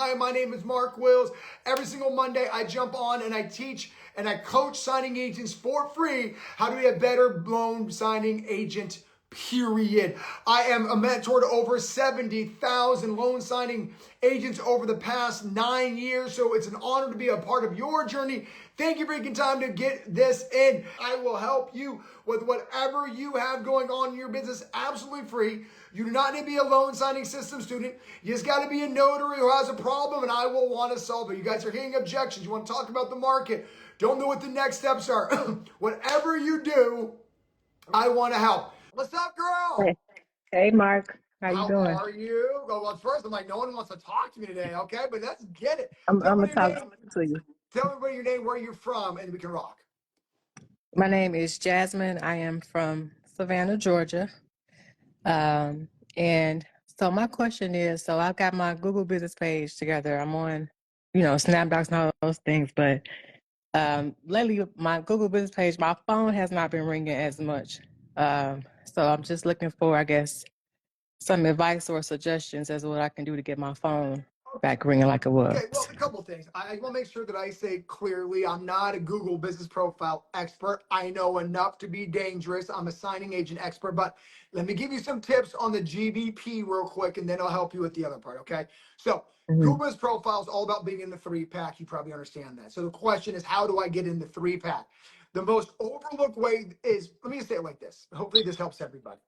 Hi, my name is Mark Wills. Every single Monday, I jump on and I teach and I coach signing agents for free how to be a better loan signing agent, period. I am a mentor to over 70,000 loan signing agents over the past 9 years, so it's an honor to be a part of your journey. Thank you for taking time to get this in. I will help you with whatever you have going on in your business absolutely free. You do not need to be a loan signing system student. You just got to be a notary who has a problem, and I will want to solve it. You guys are hearing objections. You want to talk about the market. Don't know what the next steps are. Whatever you do, I want to help. What's up, girl? Hey, Mark. How you How doing? are you? Well, first, I'm like, no one wants to talk to me today, okay? But let's get it. I'm Tell me gonna your talk name. to you. Tell me your name, where you're from, and we can rock. My name is Jasmine. I am from Savannah, Georgia. Um, and so my question is, so I've got my Google business page together. I'm on, Snapdocs and all those things, but lately my Google business page, my phone has not been ringing as much. So I'm just looking for, I guess, some advice or suggestions as to what I can do to get my phone back ringing like it was. Okay, well, a couple things. I want to make sure that I say clearly I'm not a Google business profile expert. I know enough to be dangerous. I'm a signing agent expert, but let me give you some tips on the GBP real quick, and then I'll help you with the other part, okay? So, Mhm. Google business profile is all about being in the 3-pack. You probably understand that. So the question is, how do I get in the 3-pack? The most overlooked way is, let me just say it like this. Hopefully this helps everybody.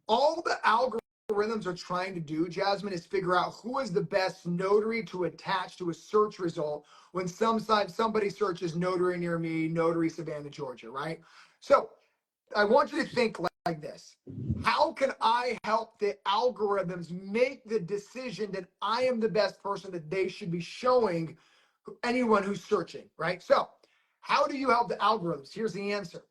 All the algorithms are trying to do, Jasmine, is figure out who is the best notary to attach to a search result when somebody searches notary near me, notary Savannah, Georgia, right? So I want you to think like this. How can I help the algorithms make the decision that I am the best person that they should be showing anyone who's searching, right? So how do you help the algorithms? Here's the answer.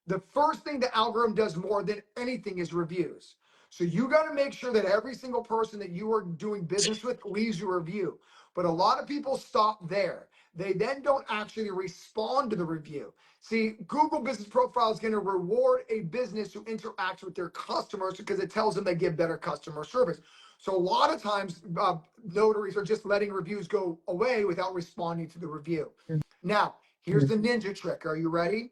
The first thing the algorithm does more than anything is reviews. So you got to make sure that every single person that you are doing business with leaves you a review. But a lot of people stop there. They then don't actually respond to the review. See, Google Business Profile is going to reward a business who interacts with their customers because it tells them they give better customer service. So a lot of times, notaries are just letting reviews go away without responding to the review. Now, here's the ninja trick. Are you ready?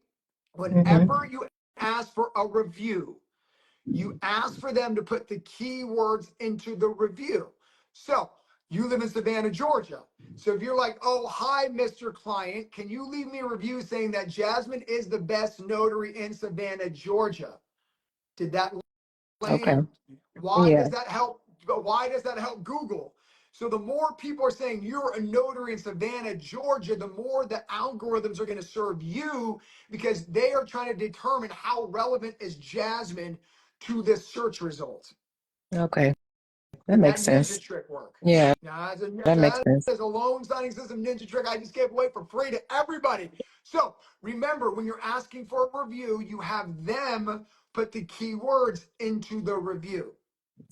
Whenever you ask for a review, you ask for them to put the keywords into the review. So you live in Savannah, Georgia. So if you're like, oh, hi, Mr. Client, can you leave me a review saying that Jasmine is the best notary in Savannah, Georgia? Did that Okay. land? Why Yeah. does that help? Why does that help Google? So the more people are saying you're a notary in Savannah, Georgia, the more the algorithms are going to serve you because they are trying to determine how relevant is Jasmine to this search result. Okay. That Did that makes ninja sense. trick work? Yeah, Now, that makes sense. as a loan signing system ninja trick I just gave away for free to everybody. So remember, when you're asking for a review, you have them put the keywords into the review.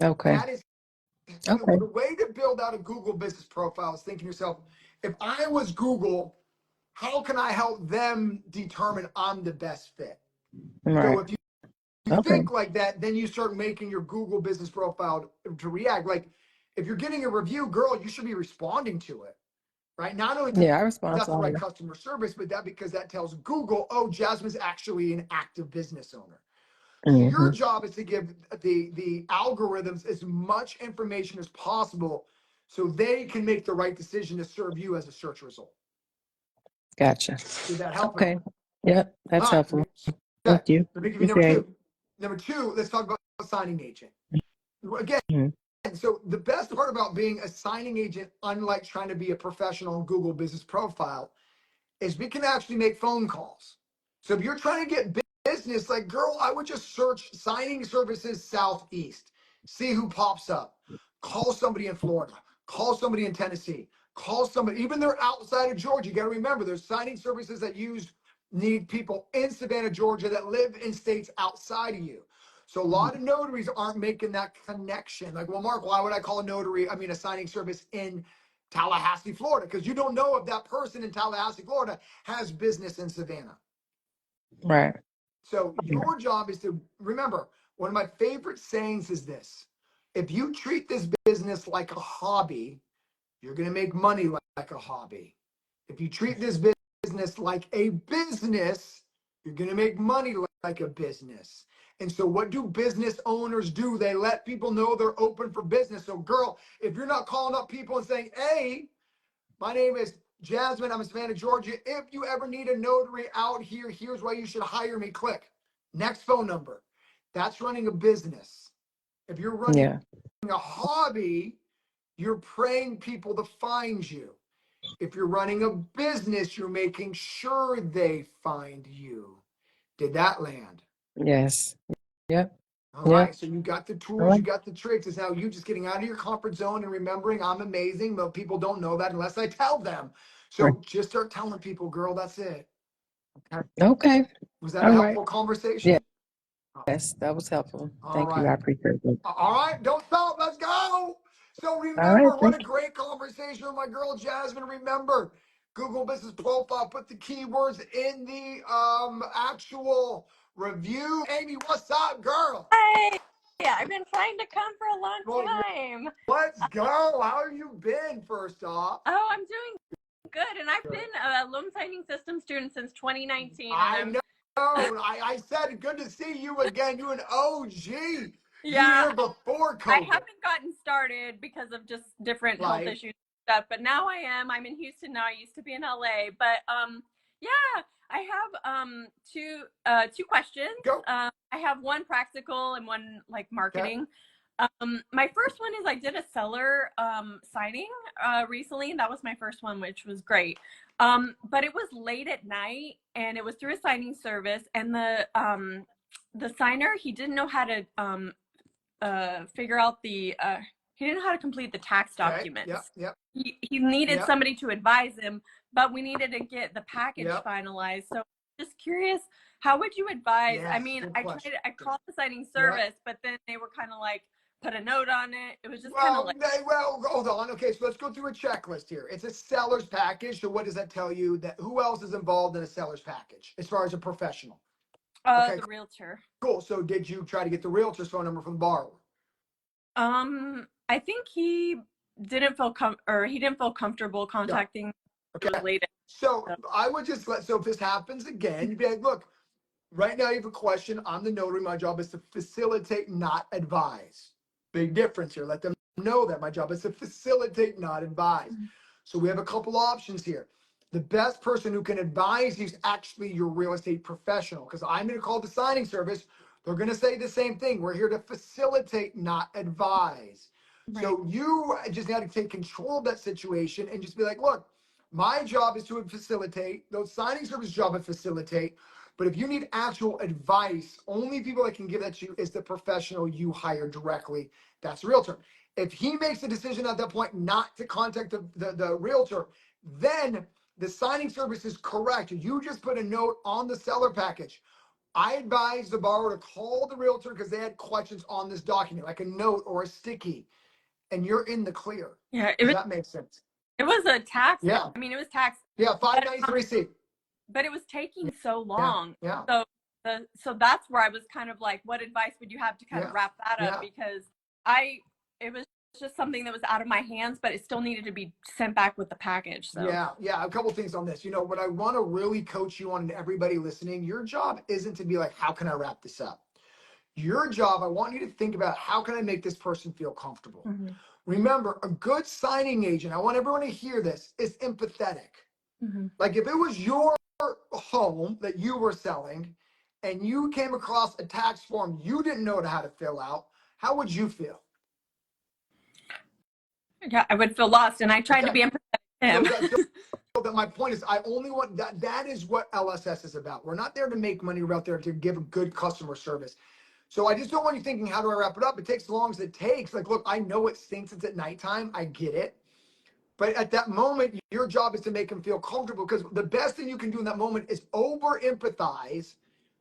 Okay. That is Okay. the way to build out a Google business profile is thinking to yourself, if I was Google, how can I help them determine I'm the best fit? So Right. if you Okay. think like that, then you start making your Google business profile to react. Like if you're getting a review, girl, you should be responding to it, right? Not only because Yeah, I respond that's to the all right of customer service, but because that tells Google, oh, Jasmine's actually an active business owner. that. So your Mm-hmm. job is to give the algorithms as much information as possible so they can make the right decision to serve you as a search result. Gotcha. Did that help at Okay. all? Yep, that's All right. helpful. Okay. Thank you. Let me give you number Appreciate it. two. Number two, let's talk about signing agent. Again, Mhm. so the best part about being a signing agent, unlike trying to be a professional in Google Business Profile, is we can actually make phone calls. So if you're trying to get business, like, girl, I would just search signing services Southeast, see who pops up. Call somebody in Florida, call somebody in Tennessee, call somebody, even they're outside of Georgia. You got to remember, there's signing services that need people in Savannah, Georgia that live in states outside of you. So a lot of notaries aren't making that connection. Like, well, Mark, why would I call a signing service in Tallahassee, Florida? Because you don't know if that person in Tallahassee, Florida has business in Savannah. Right. So your job is to remember, one of my favorite sayings is this: if you treat this business like a hobby, you're going to make money like a hobby. If you treat this business like a business, you're going to make money like a business. And so, what do business owners do? They let people know they're open for business. So, girl, if you're not calling up people and saying, hey, my name is Jasmine, I'm in Savannah, Georgia. If you ever need a notary out here, here's why you should hire me. Click. Next phone number. That's running a business. If you're running Yeah. a hobby, you're praying people to find you. If you're running a business, you're making sure they find you. Did that land? Yes. Yep. All Yep. right. So you got the All tools, you right. got the tricks. It's now you just getting out of your comfort zone and remembering I'm amazing, but people don't know that unless I tell them. Right. So just start telling people, girl, that's it. Okay. Okay. Was that a All right. helpful conversation? Yeah. Yes, that was helpful. All Thank you. right. I appreciate it. All right, don't stop. Let's go. So All right. remember, what Thank a great conversation with my girl Jasmine. Remember, Google Business Profile. Put the keywords in the actual review. Amy, what's up, girl? Hi. Yeah, I've been trying to come for a long Well, time. let's go. How have you been? First off, Oh, I'm doing good, and I've been a loan signing system student since 2019, and I I'm know. I said good to see you again. You an OG. You were yeah, here before I COVID, haven't gotten started because of just different health right? issues and stuff, but now I am. I'm in Houston now. I used to be in LA, but yeah, I have two questions. Go. I have one practical and one like Okay. marketing. My first one is I did a seller signing recently, and that was my first one, which was great. But it was late at night, and it was through a signing service, and the signer, he didn't know how to figure out he didn't know how to complete the tax Okay. Yep. documents. Yep. He needed Yep. somebody to advise him, but we needed to get the package Yep. finalized. So just curious, how would you advise? I Yes. mean, Good I question. called the signing Yep. service, but then they were kind of like, put a note on it. It was just kind of Well, like, hold on. Okay, so let's go through a checklist here. It's a seller's package. So what does that tell you? That who else is involved in a seller's package as far as a professional? Okay, the realtor. cool. So did you try to get the realtor's phone number from the borrower? I think he didn't feel he didn't feel comfortable No. contacting Okay. related. So I would just so if this happens again, you'd be like, look, right now you have a question. I'm the notary. My job is to facilitate, not advise. Big difference here. Let them know that my job is to facilitate, not advise. So we have a couple options here. The best person who can advise you is actually your real estate professional, because I'm going to call the signing service. They're going to say the same thing. We're here to facilitate, not advise. Right. So you just got to take control of that situation and just be like, look, my job is to facilitate. Those signing service job is facilitate. But if you need actual advice, only people that can give that to you is the professional you hire directly. That's a realtor. If he makes the decision at that point not to contact the realtor, then the signing service is correct. You just put a note on the seller package. I advise the borrower to call the realtor because they had questions on this document, like a note or a sticky, and you're in the clear. Yeah, Does that make sense? it was a tax. Yeah. I mean, it was tax, Yeah, but 593C. but it was taking so Yeah. long. Yeah. So that's where I was kind of like, what advice would you have to kind of wrap that up? Because it was just something that was out of my hands, but it still needed to be sent back with the package. So Yeah. A couple things on this. You know, what I want to really coach you on, and everybody listening, your job isn't to be like, how can I wrap this up? Your job, I want you to think about how can I make this person feel comfortable? Mhm. Remember, a good signing agent, I want everyone to hear this, is empathetic. Mhm. Like if it was your home that you were selling and you came across a tax form you didn't know how to fill out, how would you feel? Yeah, I would feel lost, and I tried to Okay. be empathetic to him. So that my point is, I only want that is what LSS is about. We're not there to make money. We're out there to give a good customer service. So I just don't want you thinking, how do I wrap it up? It takes as long as it takes. Like, look, I know it stinks. It's at nighttime. I get it. But at that moment, your job is to make him feel comfortable, because the best thing you can do in that moment is over empathize.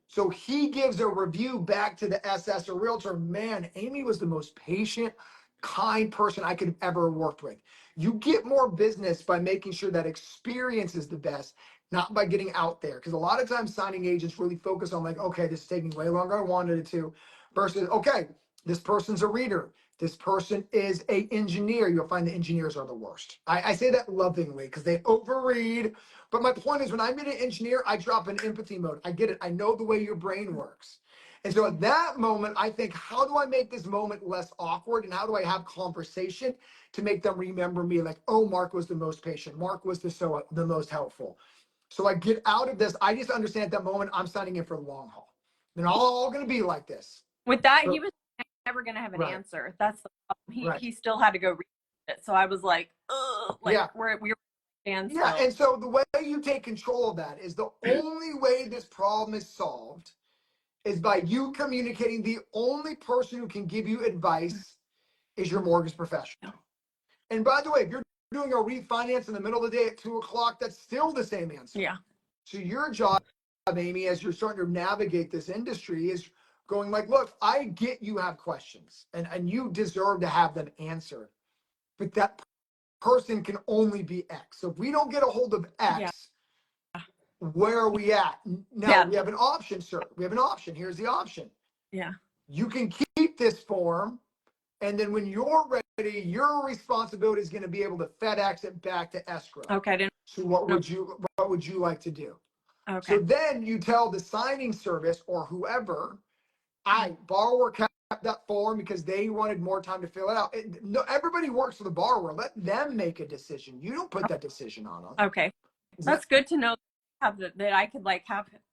So he gives a review back to the SS or realtor. Man, Amy was the most patient, kind person I could have ever worked with. You get more business by making sure that experience is the best, not by getting out there. Because a lot of times signing agents really focus on like, okay, this is taking way longer than I wanted it to, versus, okay, this person's a reader. This person is a engineer. You'll find the engineers are the worst. I say that lovingly because they overread. But my point is when I meet an engineer, I drop in empathy mode. I get it. I know the way your brain works. And so at that moment, I think, how do I make this moment less awkward? And how do I have conversation to make them remember me? Like, oh, Mark was the most patient. Mark was the most helpful. So I get out of this. I just understand at that moment, I'm signing in for the long haul. They're all going to be like this. With that, So, he was never going to have an right. answer. That's the problem. Right. He still had to go read it. So I was like, ugh, like Yeah. we were standstill. Yeah, and so the way you take control of that is the only way this problem is solved is by you communicating. The only person who can give you advice is your mortgage professional. And by the way, if you're doing a refinance in the middle of the day at 2 o'clock, that's still the same answer. Yeah. So your job, Amy, as you're starting to navigate this industry is going like, look, I get you have questions and you deserve to have them answered, but that person can only be X. So if we don't get a hold of X, where are we at? Now we have an option, sir. We have an option. Here's the option. Yeah. You can keep this form, and then when you're ready, your responsibility is going to be able to FedEx it back to escrow. Okay. So what would you like to do? Okay. So then you tell the signing service or whoever, borrower kept that form because they wanted more time to fill it out. No, everybody works for the borrower. Let them make a decision. You don't put that decision on them. Okay. That's good to know that I could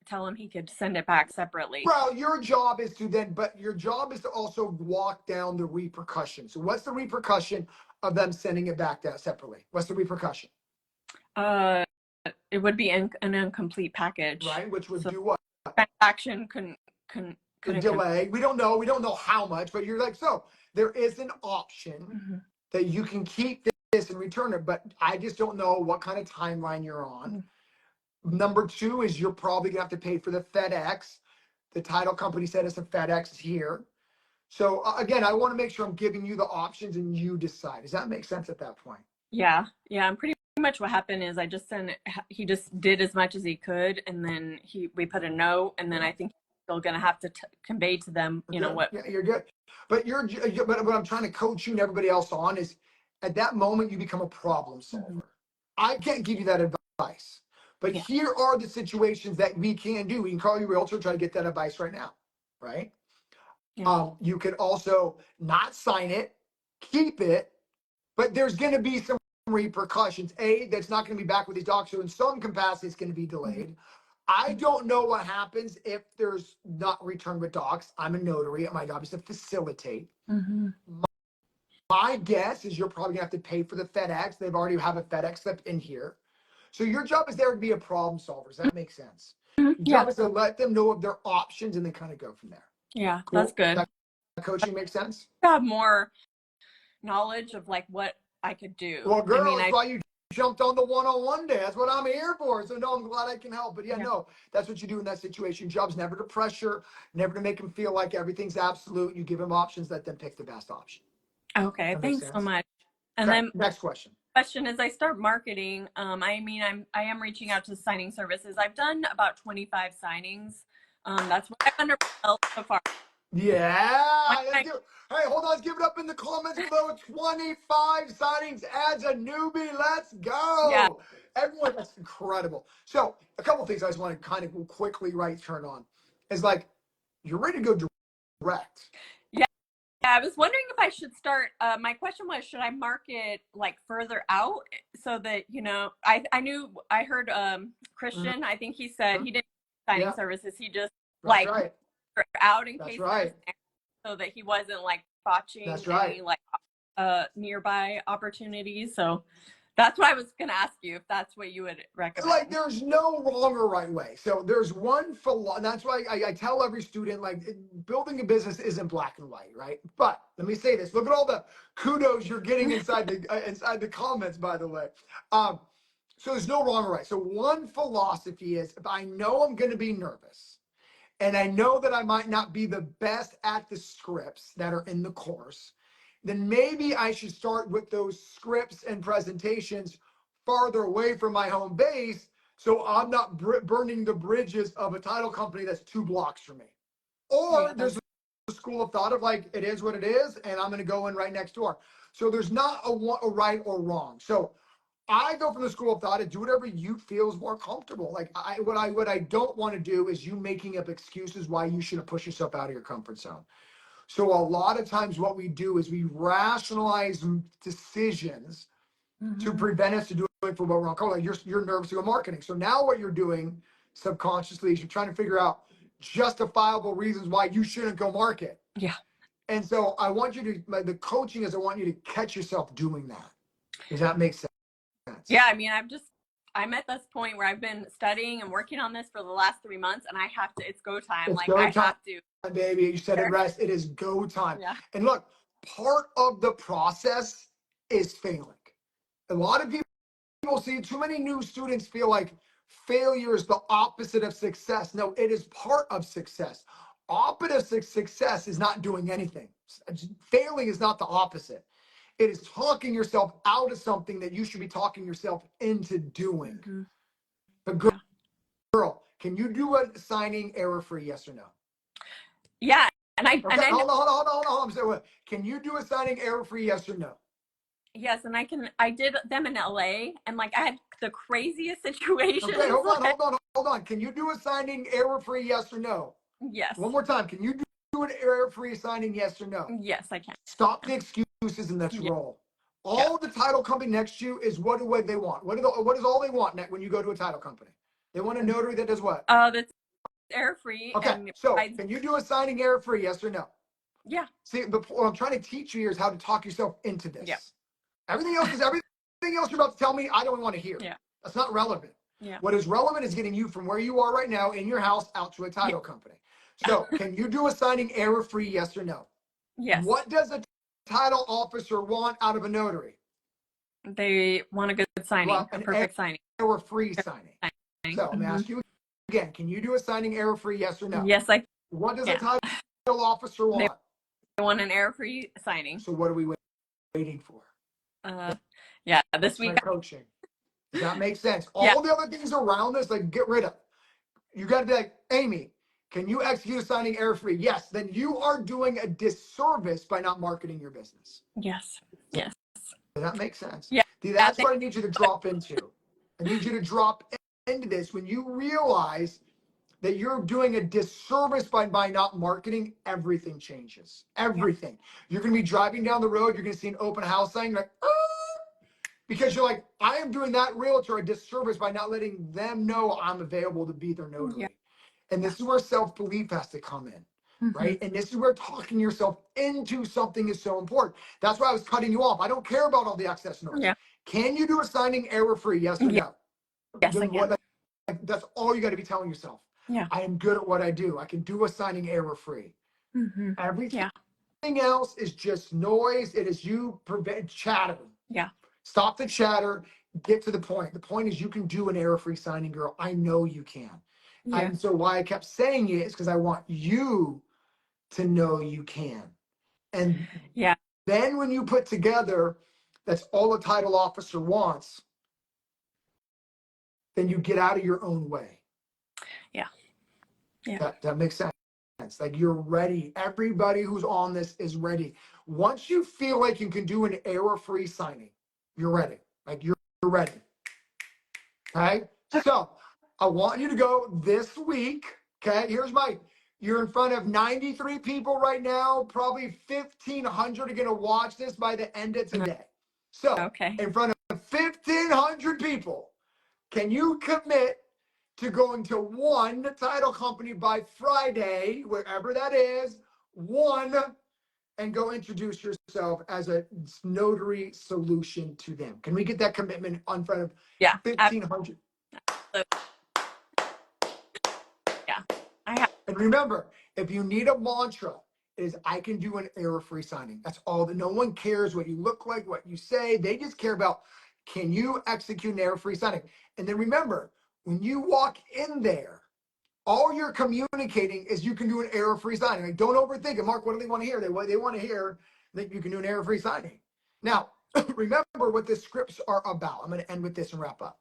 tell him he could send it back separately. Well, your job is to also walk down the repercussion. So what's the repercussion of them sending it back separately? What's the repercussion? It would be an incomplete package. Right, which would do what? Transaction couldn't delay. We don't know how much, but you're like, so there is an option that you can keep this and return it, but I just don't know what kind of timeline you're on. Number two is you're probably gonna have to pay for the FedEx. The title company said it's a FedEx here. So again, I want to make sure I'm giving you the options and you decide. Does that make sense at that point? Yeah. And pretty much what happened is I just he just did as much as he could, and then we put a note, and then I think he's still gonna have to convey to them, what. Yeah, you're good. But but what I'm trying to coach you and everybody else on is at that moment you become a problem solver. I can't give you that advice. But here are the situations that we can do. We can call your realtor, try to get that advice right now, right? Yeah. You could also not sign it, keep it, but there's going to be some repercussions. That's not going to be back with these docs. So in some capacity, it's going to be delayed. I don't know what happens if there's not return with docs. I'm a notary. My job is to facilitate. My guess is you're probably going to have to pay for the FedEx. They've already have a FedEx slip in here. So your job is there to be a problem solver. Does that make sense? Your job is to let them know of their options and then kind of go from there. Yeah, cool. That's good. That coaching makes sense? I have more knowledge of what I could do. Well, girl, that's why you jumped on the one-on-one day. That's what I'm here for. So no, I'm glad I can help. But no, that's what you do in that situation. Your job's never to pressure, never to make them feel like everything's absolute. You give them options, let them pick the best option. Okay, thanks so much. And okay, then next question. As I start marketing, I am reaching out to signing services. I've done about 25 signings. That's what I've under my belt so far. Yeah. Hey, hold on. Let's give it up in the comments below. 25 signings as a newbie. Let's go. Yeah. Everyone, that's incredible. So a couple of things I just want to kind of quickly turn on is like, you're ready to go direct. Yeah. I was wondering if I should start. My question was, should I market further out so that, I heard Christian, I think he said he didn't signing services. He just out in case so that he wasn't botching any nearby opportunities. So that's what I was going to ask you, if that's what you would recommend. There's no wrong or right way. So there's one philosophy. That's why I tell every student, building a business isn't black and white, right? But let me say this. Look at all the kudos you're getting inside the comments, by the way. So there's no wrong or right. So one philosophy is, if I know I'm going to be nervous, and I know that I might not be the best at the scripts that are in the course, then maybe I should start with those scripts and presentations farther away from my home base, so I'm not burning the bridges of a title company that's 2 blocks from me. Or there's school of thought of like, it is what it is, and I'm going to go in right next door. So there's not a right or wrong. So I go from the school of thought to do whatever you feel is more comfortable. Like what I don't want to do is you making up excuses why you shouldn't push yourself out of your comfort zone. So a lot of times what we do is we rationalize decisions to prevent us to doing for what we're on. Like you're nervous to go marketing. So now what you're doing subconsciously is you're trying to figure out justifiable reasons why you shouldn't go market. Yeah. And so I want you to, the coaching is I want you to catch yourself doing that. Does that make sense? Yeah, I mean, I'm at this point where I've been studying and working on this for the last 3 months, and I have to, it's go time. It's like go I time, have to. baby. You said it rest. It is go time. Yeah. And look, part of the process is failing. A lot of people see too many new students feel like failure is the opposite of success. No, it is part of success. Opposite of success is not doing anything. Failing is not the opposite. It is talking yourself out of something that you should be talking yourself into doing. Mm-hmm. But girl, can you do a signing error-free, yes or no? Yeah. And I, okay, and I hold on. So, can you do a signing error-free, yes or no? Yes, and I did them in LA, and like I had the craziest situations. Okay, hold on. Can you do a signing error-free, yes or no? Yes. One more time. Can you do an error-free signing, yes or no? Yes, I can. Stop the excuses and let's roll. All the title company next to you is what they want. What is all they want when you go to a title company? They want a notary that does what? That's error-free. Okay, and so can you do a signing error-free, yes or no? Yeah. See, what I'm trying to teach you here is how to talk yourself into this. Yeah. Everything else you're about to tell me, I don't want to hear. Yeah. That's not relevant. Yeah. What is relevant is getting you from where you are right now in your house out to a title company. So can you do a signing error-free, yes or no? Yes. What does a title officer want out of a notary? They want a good signing, Well, a perfect signing. Error-free signing. So let me ask you again, can you do a signing error-free, yes or no? Yes, I can. What does a title officer want? They want an error-free signing. So what are we waiting for? Yeah, this week. Coaching. Does that make sense? All the other things around this, like get rid of. You got to be like, Amy, can you execute a signing error-free? Yes. Then you are doing a disservice by not marketing your business. Yes. Yes. Does that make sense? Yeah. That's what I need you to drop into. I need you to drop into this when you realize that you're doing a disservice by not marketing. Everything changes. Everything. You're going to be driving down the road. You're going to see an open house sign. You're like, because you're like, I am doing that realtor a disservice by not letting them know I'm available to be their notary. Yeah. And this is where self-belief has to come in, right? And this is where talking yourself into something is so important. That's why I was cutting you off. I don't care about all the excess noise. Yeah. Can you do a signing error-free, yes or no? Yes, I can. That's all you got to be telling yourself. Yeah. I am good at what I do. I can do a signing error-free. Everything else is just noise. It is you prevent chattering. Yeah. Stop the chatter. Get to the point. The point is you can do an error-free signing, girl. I know you can. Yeah. And so why I kept saying it is because I want you to know you can. And then when you put together, that's all a title officer wants, then you get out of your own way. Yeah. Yeah. That makes sense. Like you're ready. Everybody who's on this is ready. Once you feel like you can do an error-free signing, you're ready. Like you're ready. Okay? So I want you to go this week. Okay? You're in front of 93 people right now. Probably 1,500 are going to watch this by the end of today. So in front of 1,500 people, can you commit to going to one title company by Friday, wherever that is, and go introduce yourself as a notary solution to them? Can we get that commitment in front of 1,500? Yeah, I have. And remember, if you need a mantra, is I can do an error-free signing. That's all. That no one cares what you look like, what you say. They just care about, can you execute an error-free signing? And then remember, when you walk in there, all you're communicating is you can do an error-free signing. Like, don't overthink it. Mark, what do they want to hear? They want to hear that you can do an error-free signing. Now, remember what the scripts are about. I'm going to end with this and wrap up.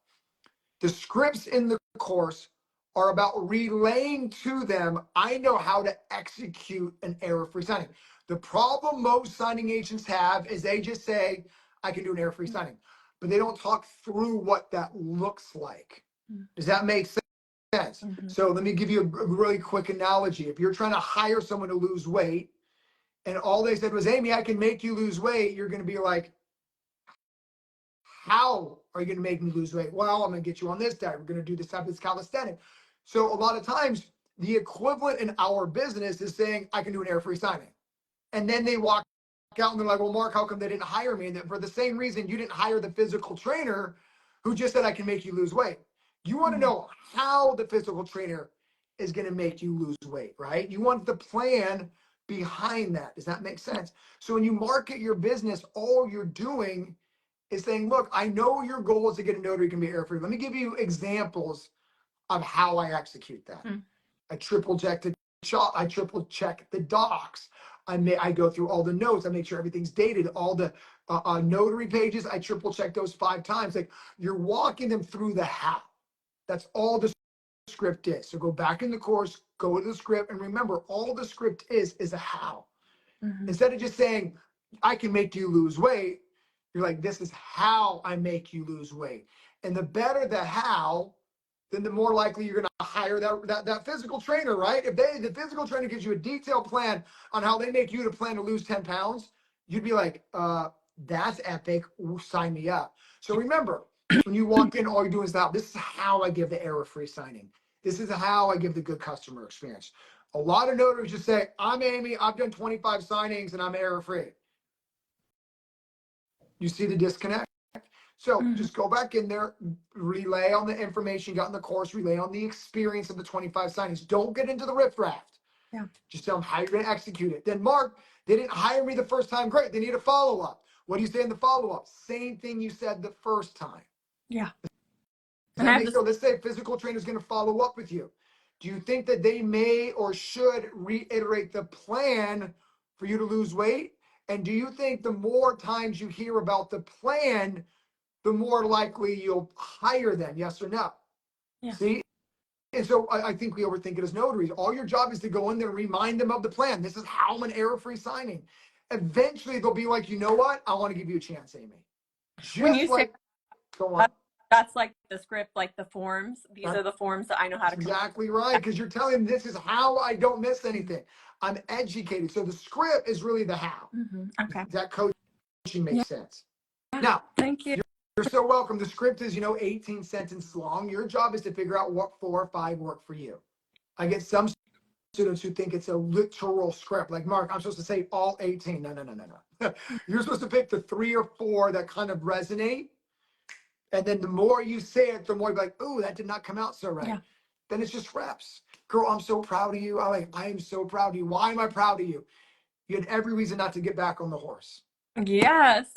The scripts in the course are about relaying to them, I know how to execute an error-free signing. The problem most signing agents have is they just say, I can do an error-free signing, but they don't talk through what that looks like. Does that make sense? Mm-hmm. So let me give you a really quick analogy. If you're trying to hire someone to lose weight and all they said was, Amy, I can make you lose weight, you're going to be like, how are you going to make me lose weight? Well, I'm going to get you on this diet. We're going to do this type of this calisthenic. So a lot of times the equivalent in our business is saying, I can do an error-free signing. And then they walk out and they're like, well, Mark, how come they didn't hire me? And that for the same reason you didn't hire the physical trainer who just said, I can make you lose weight. You want to know how the physical trainer is going to make you lose weight, right? You want the plan behind that. Does that make sense? So when you market your business, all you're doing is saying, look, I know your goal is to get a notary can be error-free. Let me give you examples of how I execute that. I triple check the docs. I go through all the notes. I make sure everything's dated. All the notary pages, I triple check those 5 times. Like, you're walking them through the how. That's all the script is. So go back in the course, go to the script, and remember, all the script is a how. Instead of just saying, I can make you lose weight, you're like, this is how I make you lose weight. And the better the how, then the more likely you're going to hire that physical trainer, right? If the physical trainer gives you a detailed plan on how they make you to plan to lose 10 pounds, you'd be like, that's epic. Ooh, sign me up. So remember, when you walk in, all you're doing is that. This is how I give the error-free signing. This is how I give the good customer experience. A lot of notaries just say, I'm Amy, I've done 25 signings and I'm error-free. You see the disconnect? So just go back in there, relay on the information you got in the course, relay on the experience of the 25 signings. Don't get into the riffraff. Yeah. Just tell them how you're going to execute it. Then, Mark, they didn't hire me the first time. Great. They need a follow-up. What do you say in the follow-up? Same thing you said the first time. Yeah. Does that make sense? Let's say a physical trainer is going to follow up with you. Do you think that they may or should reiterate the plan for you to lose weight? And do you think the more times you hear about the plan, the more likely you'll hire them? Yes or no? Yeah. See? And so I think we overthink it as notaries. All your job is to go in there and remind them of the plan. This is how I'm an error-free signing. Eventually, they'll be like, you know what? I want to give you a chance, Amy. When you Just like, say go on. that's like the script, like the forms. These are the forms that I know how to. That's exactly right, because you're telling them this is how I don't miss anything. I'm educated. So the script is really the how. Okay. That coaching makes sense. Now, thank you. You're so welcome. The script is, 18 sentences long. Your job is to figure out what 4 or 5 work for you. I get some students who think it's a literal script. Like, Mark, I'm supposed to say all 18. No. You're supposed to pick the 3 or 4 that kind of resonate. And then the more you say it, the more you're like, ooh, that did not come out so right. Yeah. Then it's just reps. Girl, I'm so proud of you. I am so proud of you. Why am I proud of you? You had every reason not to get back on the horse. Yes.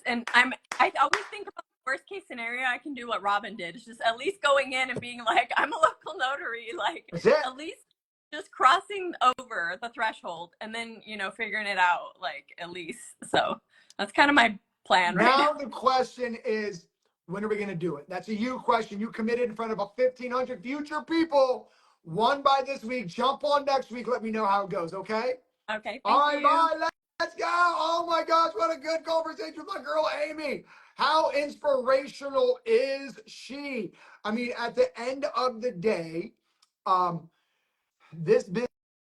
And I always think about the worst case scenario. I can do what Robin did. It's just at least going in and being like, I'm a local notary. Like, at least just crossing over the threshold and then, figuring it out, like, at least. So that's kind of my plan right now. Now the question is, when are we going to do it? That's a you question. You committed in front of 1,500 future people. 1 by this week. Jump on next week. Let me know how it goes, okay? Okay, all right, thank you. bye. Let's go. Oh, my gosh. What a good conversation with my girl, Amy. How inspirational is she? I mean, at the end of the day, this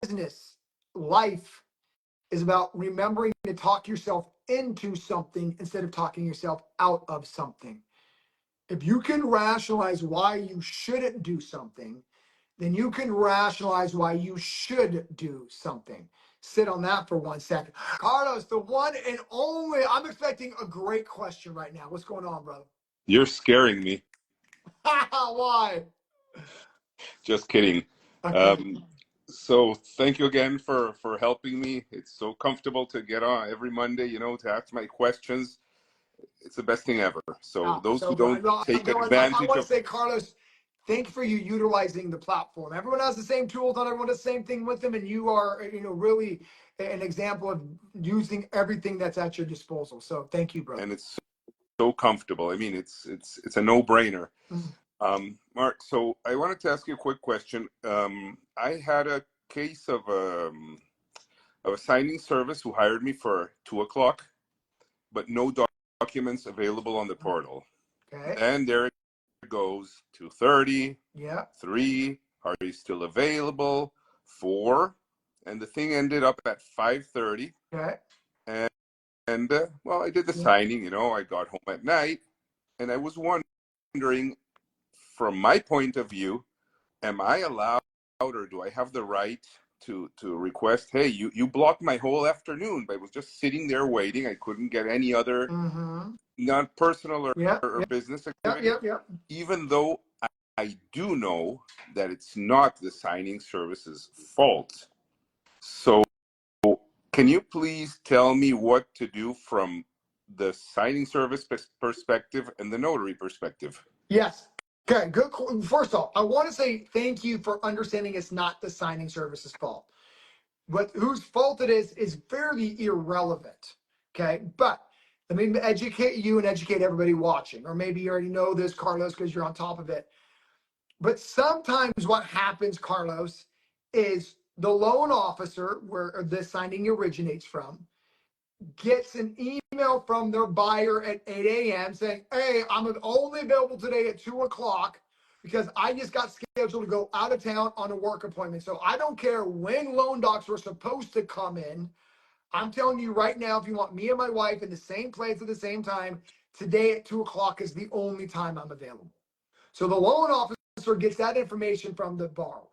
business, life, is about remembering to talk yourself into something instead of talking yourself out of something. If you can rationalize why you shouldn't do something, then you can rationalize why you should do something. Sit on that for 1 second. Carlos, the one and only, I'm expecting a great question right now. What's going on, brother? You're scaring me. Why? Just kidding. Okay. So thank you again for helping me. It's so comfortable to get on every Monday, to ask my questions. It's the best thing ever. So those who don't take advantage I want to of... say, Carlos, thank you for you utilizing the platform. Everyone has the same tools, not everyone does the same thing with them, and you are, really an example of using everything that's at your disposal. So thank you, brother. And it's so comfortable. I mean, it's a no-brainer. Mark, so I wanted to ask you a quick question. I had a case of a signing service who hired me for 2 o'clock, but no documents available on the portal. Okay. Then there it goes, 2:30, Yeah. 3, are you still available? 4, and the thing ended up at 5:30. Okay. And well, I did the signing, you know, I got home at night, and I was wondering, from my point of view, am I allowed or do I have the right to request, hey, you blocked my whole afternoon, but I was just sitting there waiting. I couldn't get any other not personal or business activity, even though I do know that it's not the signing service's fault. So can you please tell me what to do from the signing service perspective and the notary perspective? Yes. Okay, good. First off, I want to say thank you for understanding it's not the signing service's fault. But whose fault it is fairly irrelevant. Okay, but let me educate you and educate everybody watching, or maybe you already know this, Carlos, because you're on top of it. But sometimes what happens, Carlos, is the loan officer, where this signing originates from, gets an email from their buyer at 8 a.m. saying, hey, I'm only available today at 2 o'clock because I just got scheduled to go out of town on a work appointment. So I don't care when loan docs were supposed to come in. I'm telling you right now, if you want me and my wife in the same place at the same time, today at 2 o'clock is the only time I'm available. So the loan officer gets that information from the borrower.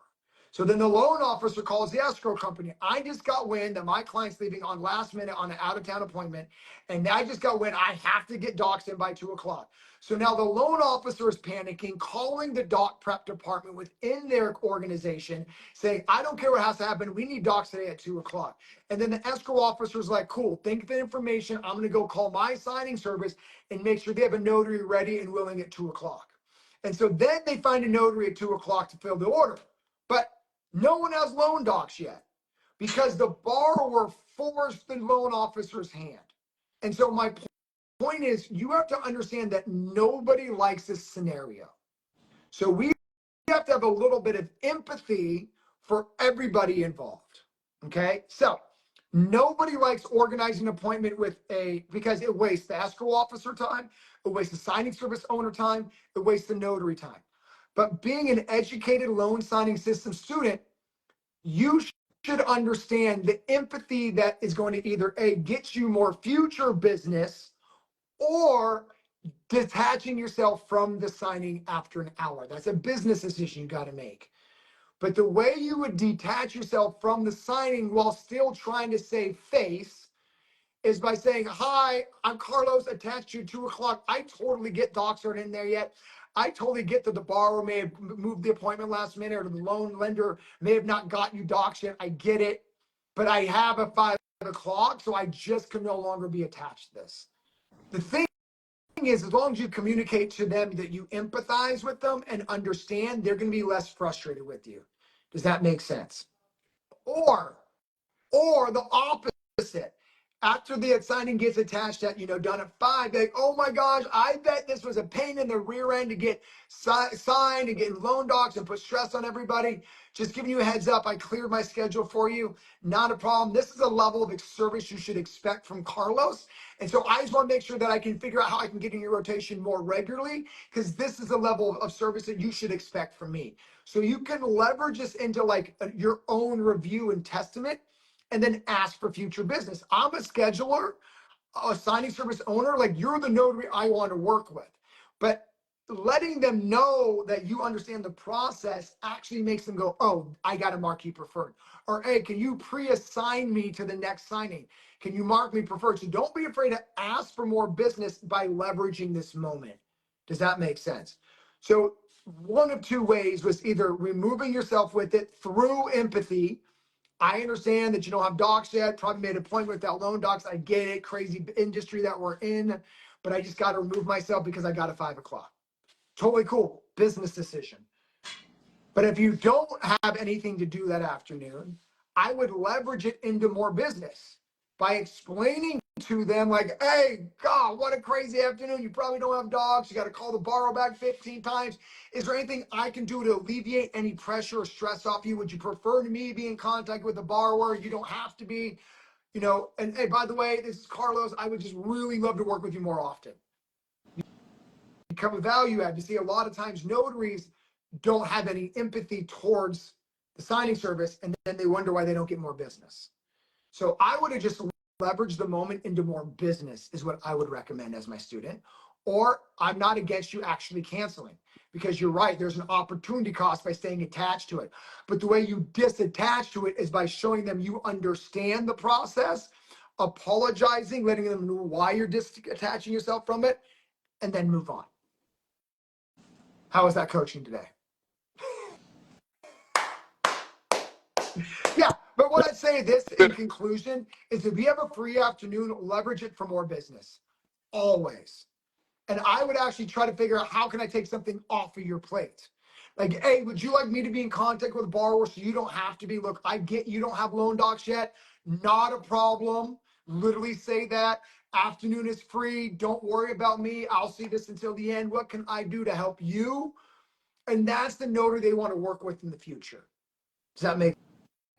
So then the loan officer calls the escrow company. I just got wind that my client's leaving on last minute on an out-of-town appointment, and I just got wind I have to get docs in by 2 o'clock. So now the loan officer is panicking, calling the doc prep department within their organization, saying, I don't care what has to happen. We need docs today at 2 o'clock. And then the escrow officer is like, cool, think of the information. I'm going to go call my signing service and make sure they have a notary ready and willing at 2 o'clock. And so then they find a notary at 2 o'clock to fill the order. But no one has loan docs yet because the borrower forced the loan officer's hand. And so my point is, you have to understand that nobody likes this scenario. So we have to have a little bit of empathy for everybody involved. Okay. So nobody likes organizing an appointment because it wastes the escrow officer time, it wastes the signing service owner time, it wastes the notary time. But being an educated loan signing system student, you should understand the empathy that is going to either get you more future business or detaching yourself from the signing after an hour. That's a business decision you got to make. But the way you would detach yourself from the signing while still trying to save face is by saying, hi, I'm Carlos, attached to 2 o'clock. I totally get docs aren't in there yet. I totally get that the borrower may have moved the appointment last minute or the loan lender may have not got you docs yet. I get it. But I have a 5 o'clock, so I just can no longer be attached to this. The thing is, as long as you communicate to them that you empathize with them and understand, they're going to be less frustrated with you. Does that make sense? Or the opposite. After the signing gets attached at, done at 5, they're like, oh my gosh, I bet this was a pain in the rear end to get signed and getting loan docs and put stress on everybody. Just giving you a heads up, I cleared my schedule for you. Not a problem. This is a level of service you should expect from Carlos. And so I just want to make sure that I can figure out how I can get in your rotation more regularly, because this is a level of service that you should expect from me. So you can leverage this into like your own review and testament, and then ask for future business. I'm a scheduler, a signing service owner, like you're the notary I want to work with. But letting them know that you understand the process actually makes them go, oh, I got to mark you preferred. Or, hey, can you pre-assign me to the next signing? Can you mark me preferred? So don't be afraid to ask for more business by leveraging this moment. Does that make sense? So one of two ways was either removing yourself with it through empathy. I understand that you don't have docs yet, probably made an appointment without loan docs. I get it, crazy industry that we're in, but I just got to remove myself because I got a 5 o'clock. Totally cool, business decision. But if you don't have anything to do that afternoon, I would leverage it into more business by explaining to them like, hey, God, what a crazy afternoon. You probably don't have dogs. You got to call the borrow back 15 times. Is there anything I can do to alleviate any pressure or stress off you? Would you prefer to me be in contact with the borrower? You don't have to be, you know, and hey, by the way, this is Carlos. I would just really love to work with you more often. Become a value add. You see, a lot of times notaries don't have any empathy towards the signing service, and then they wonder why they don't get more business. So I would have just leveraged the moment into more business is what I would recommend as my student. Or I'm not against you actually canceling, because you're right. There's an opportunity cost by staying attached to it. But the way you disattach to it is by showing them you understand the process, apologizing, letting them know why you're disattaching yourself from it, and then move on. How is that coaching today? Yeah, but what I'd say this in conclusion is if you have a free afternoon, leverage it for more business. Always. And I would actually try to figure out how can I take something off of your plate? Like, hey, would you like me to be in contact with a borrower so you don't have to be? Look, I get you don't have loan docs yet. Not a problem. Literally say that. Afternoon is free. Don't worry about me. I'll see this until the end. What can I do to help you? And that's the notary they want to work with in the future. Does that make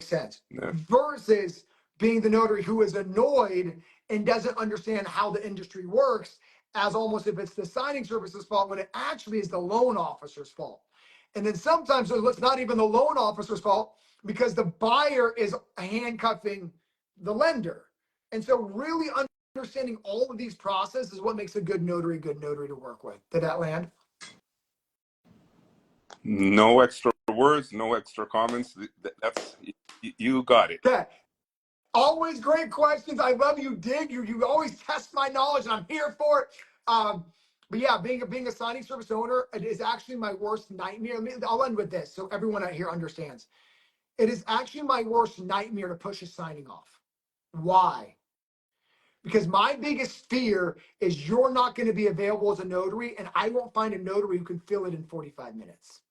sense? Yeah. Versus being the notary who is annoyed and doesn't understand how the industry works, as almost if it's the signing service's fault when it actually is the loan officer's fault. And then sometimes it's not even the loan officer's fault because the buyer is handcuffing the lender. And so really understanding all of these processes is what makes a good notary to work with. Did that land? No extra words, no extra comments. That's you got it. Okay. Always great questions. I love you, dig. You always test my knowledge, and I'm here for it. But yeah, being a signing service owner, it is actually my worst nightmare. I'll end with this so everyone out here understands. It is actually my worst nightmare to push a signing off. Why? Because my biggest fear is you're not going to be available as a notary, and I won't find a notary who can fill it in 45 minutes.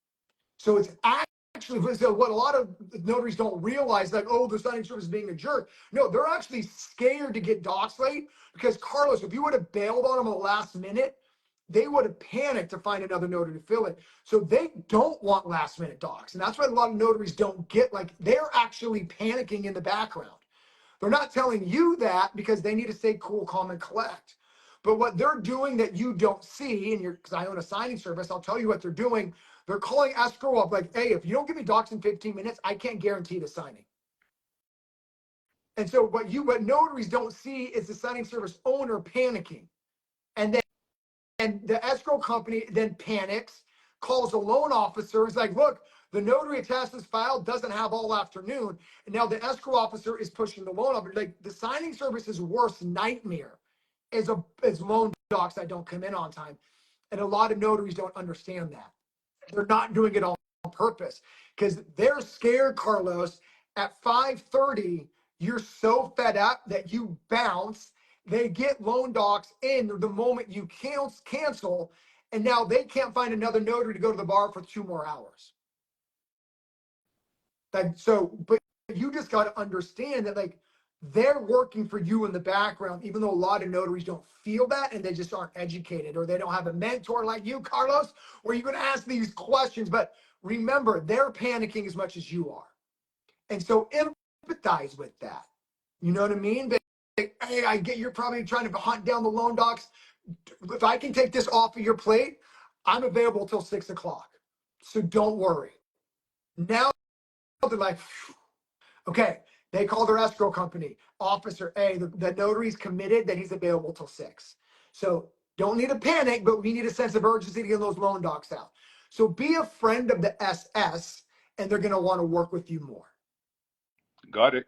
So it's actually, so what a lot of notaries don't realize, like, oh, the signing service is being a jerk. No, they're actually scared to get docs late because, Carlos, if you would have bailed on them at the last minute, they would have panicked to find another notary to fill it. So they don't want last minute docs. And that's why a lot of notaries don't get, like, they're actually panicking in the background. They're not telling you that because they need to stay cool, calm, and collect. But what they're doing that you don't see, and because I own a signing service, I'll tell you what they're doing. They're calling escrow up like, hey, if you don't give me docs in 15 minutes, I can't guarantee the signing. And so what notaries don't see is the signing service owner panicking. And the escrow company then panics, calls the loan officer. It's like, look, the notary attached this file doesn't have all afternoon. And now the escrow officer is pushing the loan officer. Like the signing service's worst nightmare is loan docs that don't come in on time. And a lot of notaries don't understand that. They're not doing it on purpose because they're scared, Carlos. At 5:30, you're so fed up that you bounce. They get loan docs in the moment you cancel, and now they can't find another notary to go to the bar for 2 more hours. But you just got to understand that, like, they're working for you in the background, even though a lot of notaries don't feel that and they just aren't educated or they don't have a mentor like you, Carlos, where you're going to ask these questions. But remember, they're panicking as much as you are. And so empathize with that. You know what I mean? But, hey, I get you're probably trying to hunt down the loan docs. If I can take this off of your plate, I'm available till 6 o'clock. So don't worry. Now they're like, okay, they call their escrow company. Officer A, the notary's committed that he's available till 6. So don't need to panic, but we need a sense of urgency to get those loan docs out. So be a friend of the SS, and they're going to want to work with you more. Got it.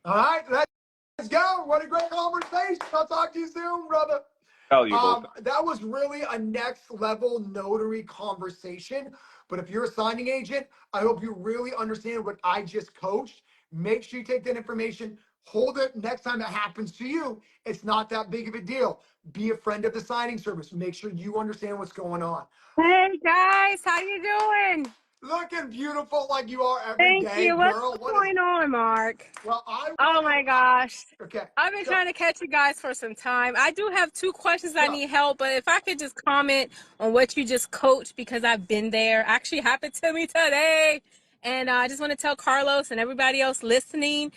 All right, let's go. What a great conversation. I'll talk to you soon, brother. Valuable. That was really a next level notary conversation. But if you're a signing agent, I hope you really understand what I just coached. Make sure you take that information, hold it next time it happens to you. It's not that big of a deal. Be a friend of the signing service. Make sure you understand what's going on. Hey guys, how you doing? looking beautiful like you are every Thank day, you. What's girl. going on, Mark? Well, I Oh want my to, gosh. okay. I've been So, trying to catch you guys for some time. I do have 2 questions I go. need help, but if I could just comment on what you just coached, because I've been there. Actually happened to me today. And I just want to tell Carlos and everybody else listening,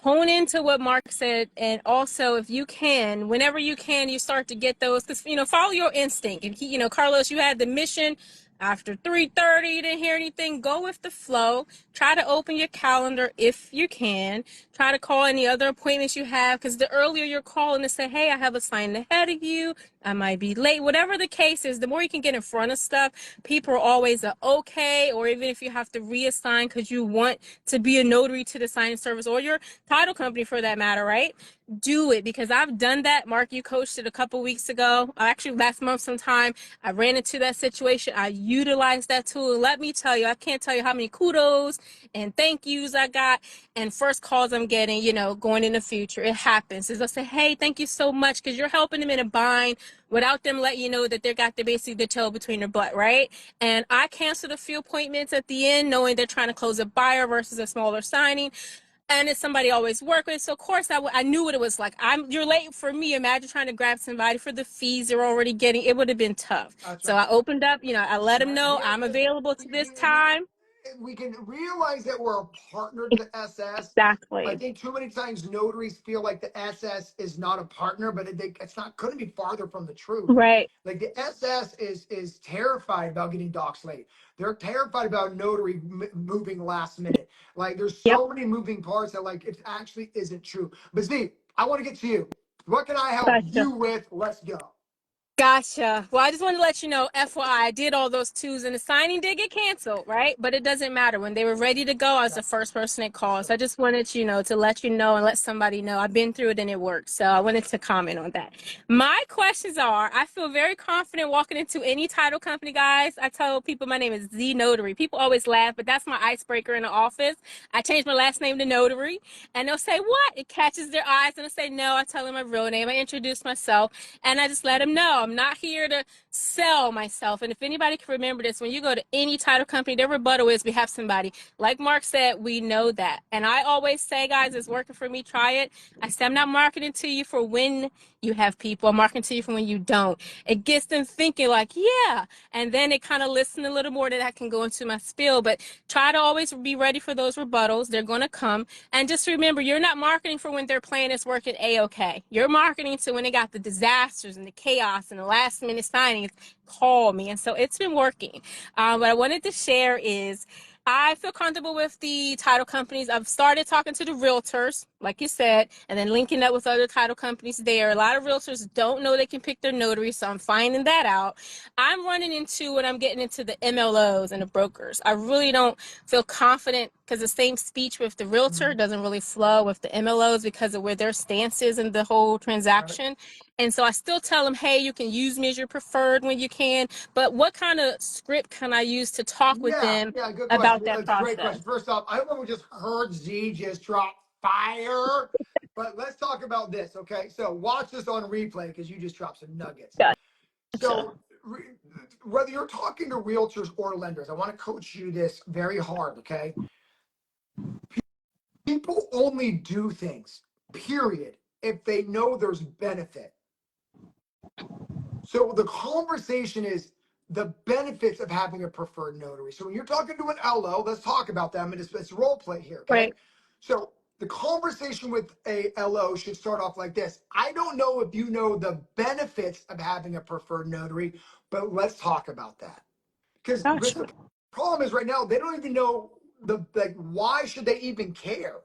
hone into what Mark said. And also, if you can, whenever you can, you start to get those, because, follow your instinct. And Carlos, you had the mission after 3:30, you didn't hear anything, go with the flow. Try to open your calendar if you can. Try to call any other appointments you have, because the earlier you're calling to say, hey, I have a sign ahead of you, I might be late, whatever the case is, the more you can get in front of stuff. People are always okay, or even if you have to reassign because you want to be a notary to the signing service or your title company for that matter, right? Do it, because I've done that. Mark, you coached it a couple weeks ago, actually last month sometime. I ran into that situation. I utilized that tool. And let me tell you, I can't tell you how many kudos and thank yous I got and first calls I'm getting, going in the future. It happens. Is I say, hey, thank you so much, because you're helping them in a bind without them letting you know that they got basically the tail between their butt, right? And I canceled a few appointments at the end, knowing they're trying to close a buyer versus a smaller signing. And it's somebody I always work with. So of course I knew what it was like. You're late for me. Imagine trying to grab somebody for the fees they're already getting. It would have been tough. That's So right. I opened up, I let them Right. know Here, I'm available we to can, this time. we can realize that we're a partner to the SS. I Exactly. think too many times notaries feel like the SS is not a partner, but it's not. Couldn't be farther from the truth. Right. Like the SS is terrified about getting docs late. They're terrified about notary moving last minute. Like there's Yep. so many moving parts that like it actually isn't true. But Steve, I want to get to you. What can I help Gotcha. you with? Let's go. Gotcha. Well, I just wanted to let you know, FYI, I did all those twos and the signing did get canceled, right? But it doesn't matter. When they were ready to go, I was the first person that called. So I just wanted, to let you know and let somebody know I've been through it and it worked. So I wanted to comment on that. My questions are, I feel very confident walking into any title company, guys. I tell people my name is Z Notary. People always laugh, but that's my icebreaker in the office. I changed my last name to Notary, and they'll say, what? It catches their eyes, and I say, no, I tell them my real name. I introduce myself. And I just let them know I'm not here to sell myself. And if anybody can remember this, when you go to any title company, their rebuttal is we have somebody. Like Mark said, we know that. And I always say, guys, it's working for me. Try it. I say I'm not marketing to you for when you have people. I'm marketing to you for when you don't. It gets them thinking like, yeah. And then they kind of listen a little more, that I can go into my spiel. But try to always be ready for those rebuttals. They're going to come. And just remember, you're not marketing for when their plan is working A-okay. You're marketing to when they got the disasters and the chaos and the last minute signings. Call me. And so it's been working. What I wanted to share is I feel comfortable with the title companies. I've started talking to the realtors, like you said, and then linking up with other title companies there. A lot of realtors don't know they can pick their notary, so I'm finding that out. I'm running into when I'm getting into the MLOs and the brokers. I really don't feel confident, because the same speech with the realtor doesn't really flow with the MLOs because of where their stance is in the whole Right. transaction. And so I still tell them, hey, you can use me as your preferred when you can, but what kind of script can I use to talk with Yeah, them yeah, good question. about that That's a great process? question. First off, I don't know if we just heard Z just drop fire, but let's talk about this, okay? So watch this on replay because you just dropped some nuggets. Gotcha. So whether you're talking to realtors or lenders, I want to coach you this very hard, okay? People only do things, period, if they know there's benefit. So the conversation is the benefits of having a preferred notary. So when you're talking to an LO, let's talk about them. And it's role play here, okay? Right. So the conversation with a LO should start off like this. I don't know if you know the benefits of having a preferred notary, but let's talk about that. Because Gotcha. the problem is right now, they don't even know why should they even care?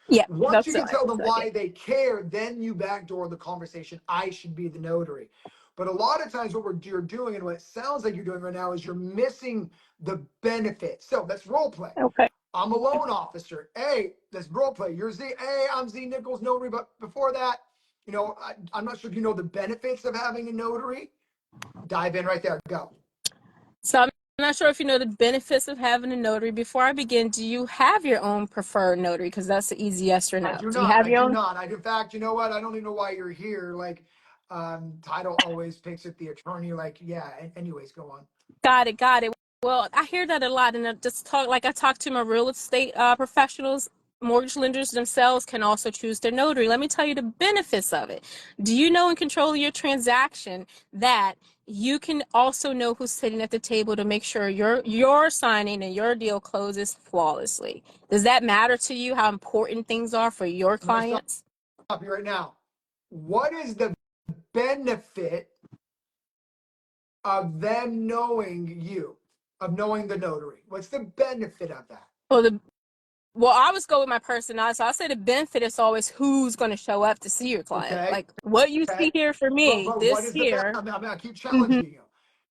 Yeah, Once you that's can right. tell them So, yeah. why they care, then you backdoor the conversation. I should be the notary. But a lot of times, you're doing, and what it sounds like you're doing right now, is you're missing the benefit. So that's role play. Okay. I'm a loan officer. Hey, that's role play. You're Z. Hey, I'm Z Nichols notary. But before that, I'm not sure if you know the benefits of having a notary. Dive in right there. Go. So I'm not sure if you know the benefits of having a notary. Before I begin, do you have your own preferred notary? Because that's the easy yes or I no. do Do you not. have I your do own? not. In fact, you know what? I don't even know why you're here. Title always picks it the attorney. Like, yeah. Anyways, go on. Got it. Got it. Well, I hear that a lot, and I talk to my real estate professionals. Mortgage lenders themselves can also choose their notary. Let me tell you the benefits of it. Do you know in control of your transaction that you can also know who's sitting at the table to make sure your signing and your deal closes flawlessly? Does that matter to you? How important things are for your I'm gonna clients? stop you right now. What is the benefit of them knowing you, of knowing the notary? What's the benefit of that? Well, I always go with my personality. So I say the benefit is always who's going to show up to see your client. Okay. Like what you Okay. see here for me But what this is the benefit? year. I'm gonna keep Hmm. challenging you.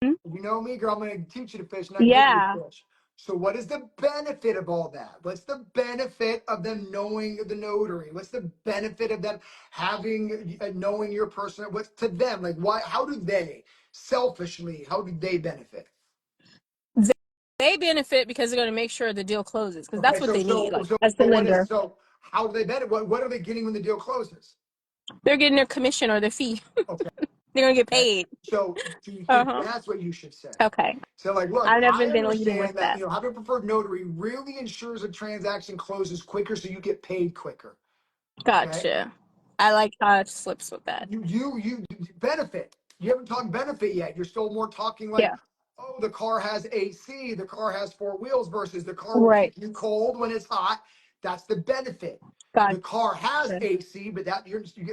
You know me, girl. I'm gonna teach you to fish, not give you Yeah, fish. So, what is the benefit of all that? What's the benefit of them knowing the notary? What's the benefit of them having knowing your person? What's to them like? Why? How do they selfishly? How do they benefit? they benefit because they're going to make sure the deal closes because Okay, that's what so they need. so Like so as the what is lender, so? How do they benefit? What are they getting when the deal closes? they're getting their commission or their fee. Okay. They're going to get Okay. paid. So do you think Uh-huh. that's what you should say? Okay. So like, look, I've never I been leading with understand that, that. having a preferred notary really ensures a transaction closes quicker so you get paid quicker. Okay. Gotcha. I like how it slips with that. You benefit. You haven't talked benefit yet. You're still more talking like, Yeah. oh, the car has AC, the car has four wheels versus the car will Right. keep you cold when it's hot. That's the benefit. Gotcha. The car has AC, but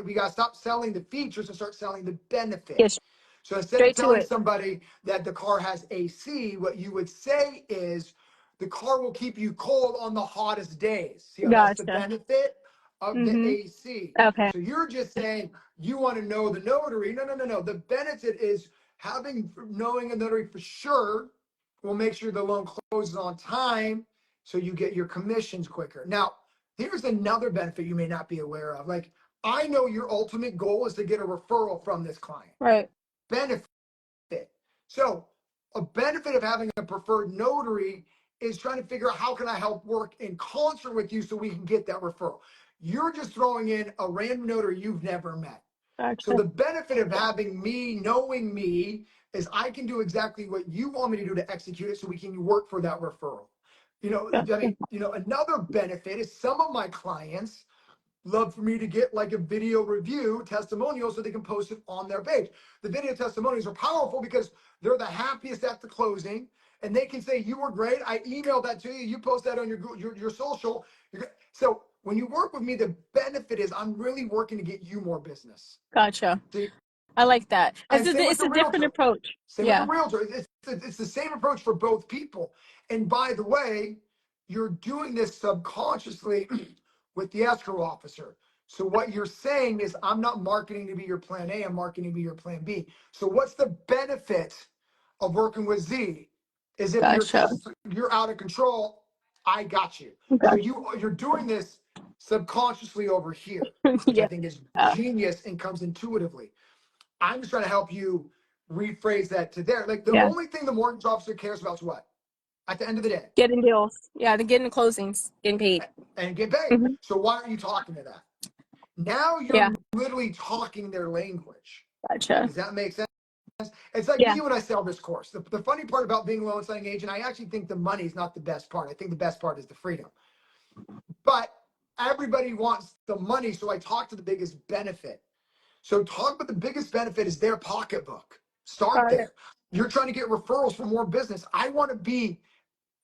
we gotta stop selling the features and start selling the benefit. Get So instead of straight to telling it. somebody that the car has AC, what you would say is the car will keep you cold on the hottest days. See how that's the Gotcha. benefit of the Mm-hmm. AC. Okay. So you're just saying you want to know the notary. No, no, no, no. The benefit is knowing a notary for sure will make sure the loan closes on time so you get your commissions quicker. Now, here's another benefit you may not be aware of. Like, I know your ultimate goal is to get a referral from this client. Right. Benefit. So a benefit of having a preferred notary is trying to figure out how can I help work in concert with you so we can get that referral. You're just throwing in a random notary you've never met. So Gotcha. the benefit of having me, knowing me, is I can do exactly what you want me to do to execute it so we can work for that referral. Gotcha. Another benefit is some of my clients love for me to get like a video review testimonial so they can post it on their page. The video testimonials are powerful because they're the happiest at the closing and they can say, you were great. I emailed that to you. You post that on your social. So when you work with me, the benefit is I'm really working to get you more business. Gotcha. See, I like that. and same with It's the a different realtor. approach. Same with the Yeah. realtor. It's the same approach for both people. And by the way, you're doing this subconsciously with the escrow officer. So what you're saying is, I'm not marketing to be your plan A, I'm marketing to be your plan B. So what's the benefit of working with Z? Is if Gotcha. you're out of control, I got you. So Gotcha. you're doing this subconsciously over here, which I Yeah. think is genius and comes intuitively. I'm just trying to help you rephrase that to there. Like the Yeah. only thing the mortgage officer cares about is what? At the end of the day, Getting deals. Yeah. They're getting closings, getting paid. and get paid. Hmm. So why aren't you talking to that? Now Yeah. you're literally talking their language. Gotcha. Does that make sense? It's like Yeah. me when I sell this course. The funny part about being a loan signing agent, I actually think the money is not the best part. I think the best part is the freedom. But everybody wants the money, so I talk to the biggest benefit. So talk about the biggest benefit is their pocketbook. Start Got it. there. You're trying to get referrals for more business. I want to be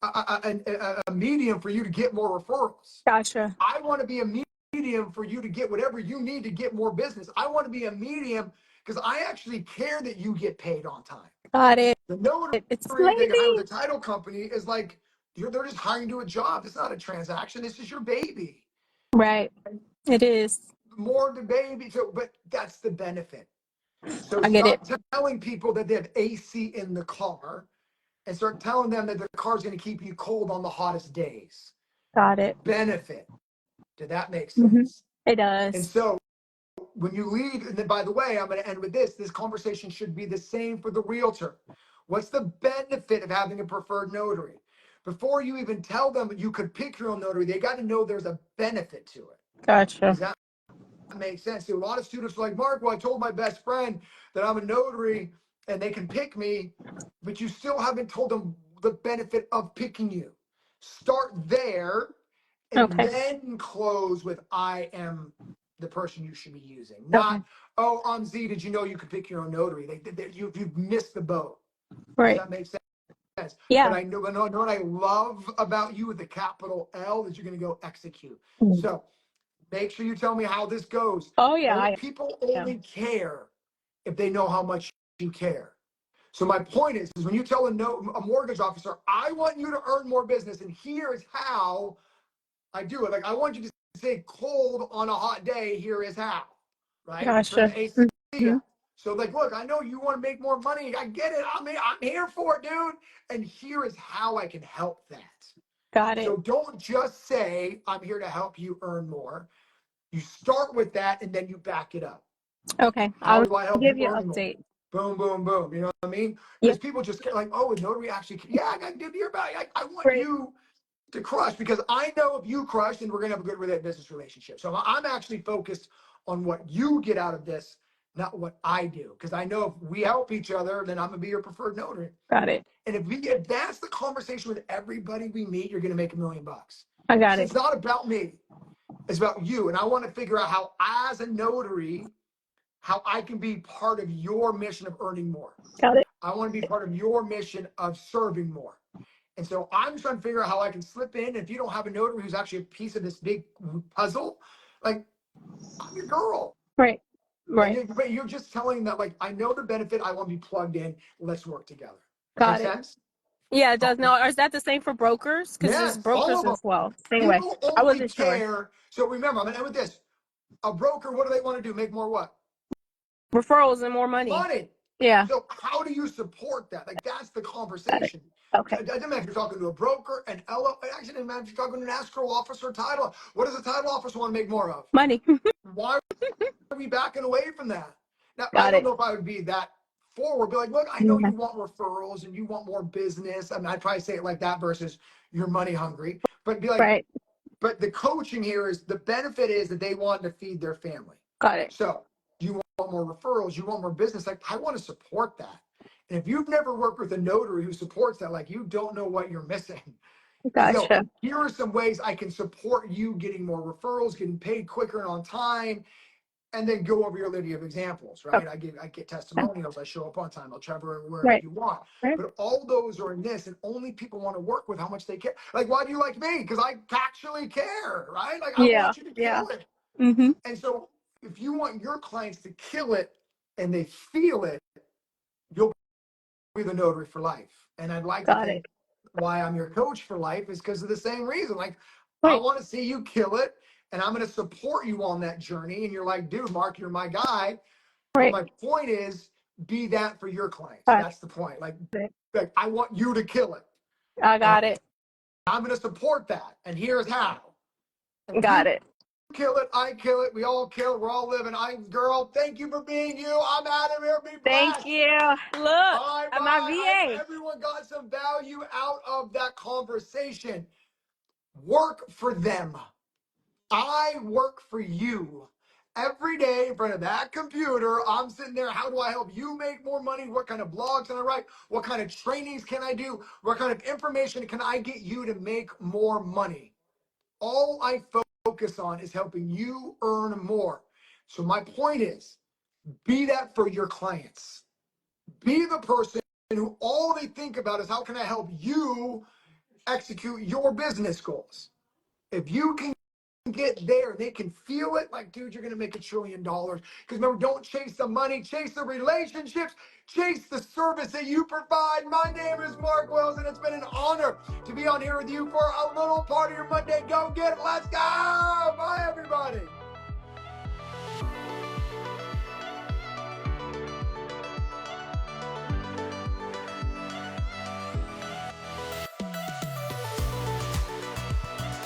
a medium for you to get more referrals. Gotcha. I want to be a medium for you to get whatever you need to get more business. I want to be a medium because I actually care that you get paid on time. Got it. The notary they hire Explain. with the title company is like they're just hiring to a job. It's not a transaction. It's just your baby. Right. It is. More the baby. So, but that's the benefit. So I get it. stop telling people that they have AC in the car and start telling them that the car's going to keep you cold on the hottest days. Got it. Benefit. Did that make Hmm. sense? It And does. so when you lead, and then by the way, I'm going to end with this. This conversation should be the same for the realtor. What's the benefit of having a preferred notary? Before you even tell them you could pick your own notary, they got to know there's a benefit to it. Gotcha. Does that make sense? So a lot of students are like, Mark, well, I told my best friend that I'm a notary and they can pick me, but you still haven't told them the benefit of picking you. Start there and Okay. then close with I am the person you should be using. Okay. Not, oh, I'm Z, did you know you could pick your own notary? You've missed the boat. Does Right. that make sense? But Yeah. I know what I love about you with the capital L is you're going to go execute. Mm. So make sure you tell me how this goes. Oh yeah. People Yeah. only care if they know how much you care. So my point is when you tell a mortgage officer, I want you to earn more business, and here is how I do it. Like I want you to say cold on a hot day, here is how, right? Turn Gotcha. the AC Hmm. on. So like, look, I know you want to make more money. I get it. I'm here for it, dude. And here is how I can help that. Got it. So don't just say, I'm here to help you earn more. You start with that and then you back it up. Okay. How I'll do I help give you you an earn more? update. Boom, boom, boom. You know what I mean? Because Yep. people just get like, oh, a notary actually, yeah, I got to hear about it. I want Great. you to crush because I know if you crush, then we're going to have a good business relationship. So I'm actually focused on what you get out of this, not what I do. Because I know if we help each other, then I'm going to be your preferred notary. Got it. And if that's the conversation with everybody we meet, you're going to make $1 million. I got So it. it's not about me. It's about you. And I want to figure out how, as a notary, how I can be part of your mission of earning more. Got it. I want to be part of your mission of serving more. And so I'm trying to figure out how I can slip in. If you don't have a notary who's actually a piece of this big puzzle, like I'm your girl. Right. Right. But you're just telling that, like, I know the benefit. I want to be plugged in. Let's work together. Make Got it. sense? Yeah, it does. Now, is that the same for brokers? Because there's Yes, all brokers of them. as well. Same way. People I only wasn't sure. care. So remember, I'm going to end with this. A broker, what do they want to do? Make more what? Referrals and more money. Money. Yeah. So how do you support that? Like that's the Got it. conversation. Okay. It doesn't matter if you're talking to a broker, an LO, actually doesn't matter if you're talking to an escrow officer, title. What does a title officer want to make more of? Money. Why are we backing away from that? Now I Got don't it. know if I would be that forward. Be like, look, I know Yeah. you want referrals and you want more business. I mean, I'd probably say it like that versus you're money hungry. But be like, Right. but the coaching here is the benefit is that they want to feed their family. Got it. So you want more referrals, you want more business. Like I want to support that. And if you've never worked with a notary who supports that, like you don't know what you're missing. Because Gotcha. here are some ways I can support you getting more referrals, getting paid quicker and on time, and then go over your litany of examples, right? Okay. I get testimonials, I show up on time, I'll travel wherever Right. you want. Right. But all those are in this, and only people want to work with how much they care. Like, why do you like me? Because I actually care, right? Like, I Yeah. want you to Yeah. kill it. Mm-hmm. And so if you want your clients to kill it and they feel it, you'll be the notary for life. And I'd like to Got it. think why I'm your coach for life is because of the same reason. Like, I Right. want to see you kill it, and I'm going to support you on that journey. And you're like, dude, Mark, you're my guy. But Right. my point is, be that for your clients. Got That's the point. Like it. I want you to kill it. I And got it. I'm going to support that. And here's how. And if Got you it. kill it, I kill it, we all kill it, we're all living. Girl, thank you for being you. I'm out of here. Be Thank blessed. you. Look, Bye I'm my bye. I hope VA. everyone got some value out of that conversation. Work for them. I work for you. Every day in front of that computer, I'm sitting there. How do I help you make more money? What kind of blogs can I write? What kind of trainings can I do? What kind of information can I get you to make more money? All I focus on is helping you earn more. So my point is, be that for your clients. Be the person who all they think about is how can I help you execute your business goals. If you can get there and they can feel it, like, dude, you're going to make $1 trillion. Because remember, don't chase the money, chase the relationships, chase the service that you provide. My name is Mark Wells, and it's been an honor to be on here with you for a little part of your Monday. Go get it. Let's go. Bye, everybody.